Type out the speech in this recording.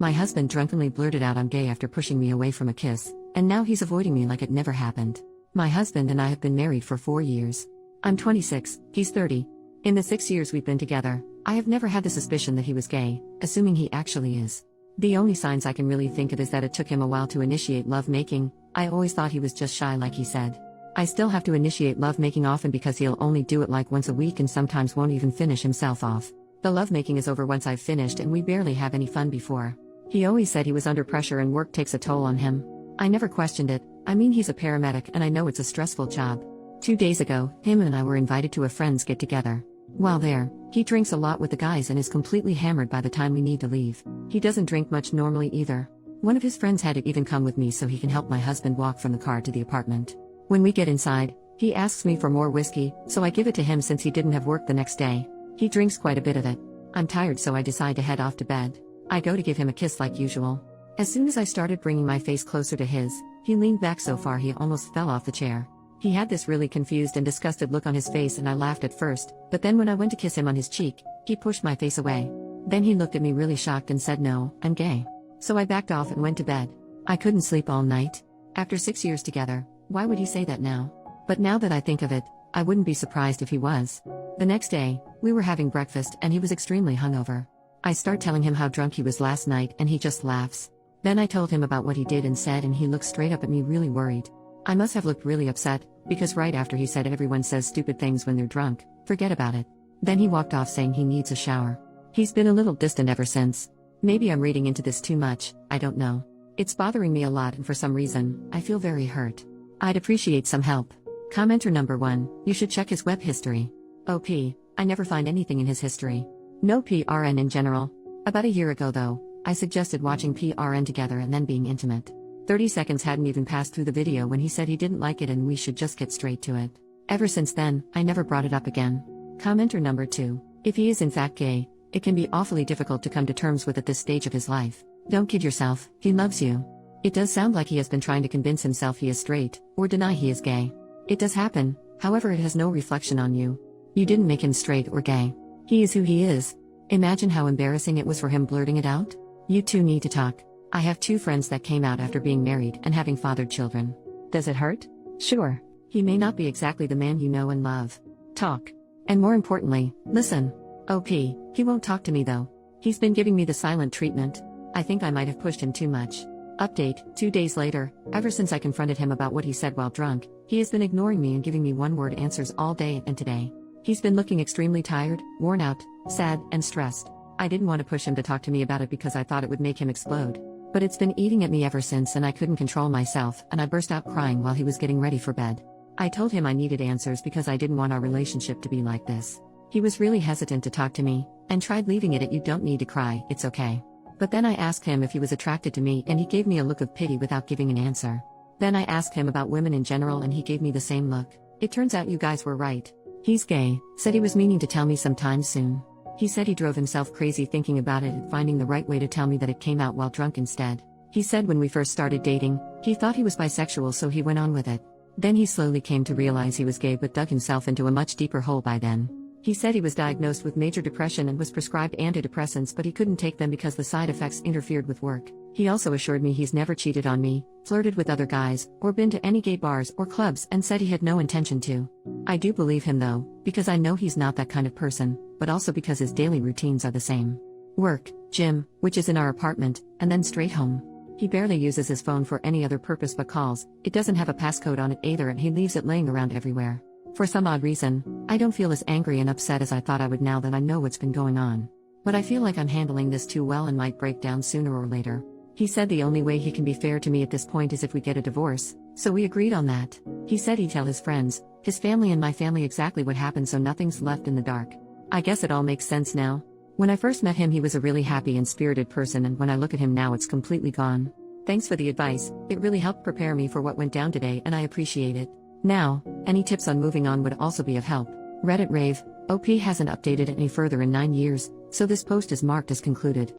My husband drunkenly blurted out I'm gay after pushing me away from a kiss, and now he's avoiding me like it never happened. My husband and I have been married for 4 years. I'm 26, he's 30. In the 6 years we've been together, I have never had the suspicion that he was gay, assuming he actually is. The only signs I can really think of is that it took him a while to initiate lovemaking. I always thought he was just shy like he said. I still have to initiate lovemaking often because he'll only do it like once a week and sometimes won't even finish himself off. The lovemaking is over once I've finished and we barely have any fun before. He always said he was under pressure and work takes a toll on him. I never questioned it. I mean, he's a paramedic and I know it's a stressful job. 2 days ago, him and I were invited to a friend's get-together. While there, he drinks a lot with the guys and is completely hammered by the time we need to leave. He doesn't drink much normally either. One of his friends had to even come with me so he can help my husband walk from the car to the apartment. When we get inside, he asks me for more whiskey, so I give it to him since he didn't have work the next day. He drinks quite a bit of it. I'm tired, so I decide to head off to bed. I go to give him a kiss like usual. As soon as I started bringing my face closer to his, he leaned back so far he almost fell off the chair. He had this really confused and disgusted look on his face and I laughed at first, but then when I went to kiss him on his cheek, he pushed my face away. Then he looked at me really shocked and said no, I'm gay. So I backed off and went to bed. I couldn't sleep all night. After 6 years together, why would he say that now? But now that I think of it, I wouldn't be surprised if he was. The next day, we were having breakfast and he was extremely hungover. I start telling him how drunk he was last night and he just laughs. Then I told him about what he did and said and he looked straight up at me really worried. I must have looked really upset, because right after he said everyone says stupid things when they're drunk, forget about it. Then he walked off saying he needs a shower. He's been a little distant ever since. Maybe I'm reading into this too much, I don't know. It's bothering me a lot and for some reason, I feel very hurt. I'd appreciate some help. Commenter number 1, you should check his web history. OP, I never find anything in his history. No PRN in general. About a year ago though, I suggested watching PRN together and then being intimate. 30 seconds hadn't even passed through the video when he said he didn't like it and we should just get straight to it. Ever since then, I never brought it up again. Commenter number 2, if he is in fact gay, it can be awfully difficult to come to terms with at this stage of his life. Don't kid yourself, he loves you. It does sound like he has been trying to convince himself he is straight, or deny he is gay. It does happen, however it has no reflection on you. You didn't make him straight or gay. He is who he is. Imagine how embarrassing it was for him blurting it out. You two need to talk. I have 2 friends that came out after being married and having fathered children. Does it hurt? Sure. He may not be exactly the man you know and love. Talk. And more importantly, listen. OP, he won't talk to me though. He's been giving me the silent treatment. I think I might have pushed him too much. Update, 2 days later, ever since I confronted him about what he said while drunk, he has been ignoring me and giving me one-word answers all day and today. He's been looking extremely tired, worn out, sad, and stressed. I didn't want to push him to talk to me about it because I thought it would make him explode. But it's been eating at me ever since and I couldn't control myself and I burst out crying while he was getting ready for bed. I told him I needed answers because I didn't want our relationship to be like this. He was really hesitant to talk to me, and tried leaving it at you don't need to cry, it's okay. But then I asked him if he was attracted to me and he gave me a look of pity without giving an answer. Then I asked him about women in general and he gave me the same look. It turns out you guys were right. He's gay, said he was meaning to tell me sometime soon. He said he drove himself crazy thinking about it and finding the right way to tell me that it came out while drunk instead. He said when we first started dating, he thought he was bisexual so he went on with it. Then he slowly came to realize he was gay but dug himself into a much deeper hole by then. He said he was diagnosed with major depression and was prescribed antidepressants but he couldn't take them because the side effects interfered with work. He also assured me he's never cheated on me, flirted with other guys, or been to any gay bars or clubs and said he had no intention to. I do believe him though, because I know he's not that kind of person, but also because his daily routines are the same. Work, gym, which is in our apartment, and then straight home. He barely uses his phone for any other purpose but calls, it doesn't have a passcode on it either and he leaves it laying around everywhere. For some odd reason, I don't feel as angry and upset as I thought I would now that I know what's been going on. But I feel like I'm handling this too well and might break down sooner or later. He said the only way he can be fair to me at this point is if we get a divorce, so we agreed on that. He said he'd tell his friends, his family and my family exactly what happened so nothing's left in the dark. I guess it all makes sense now. When I first met him he was a really happy and spirited person and when I look at him now it's completely gone. Thanks for the advice, it really helped prepare me for what went down today and I appreciate it. Now, any tips on moving on would also be of help. Reddit rave, OP hasn't updated any further in 9 years, so this post is marked as concluded.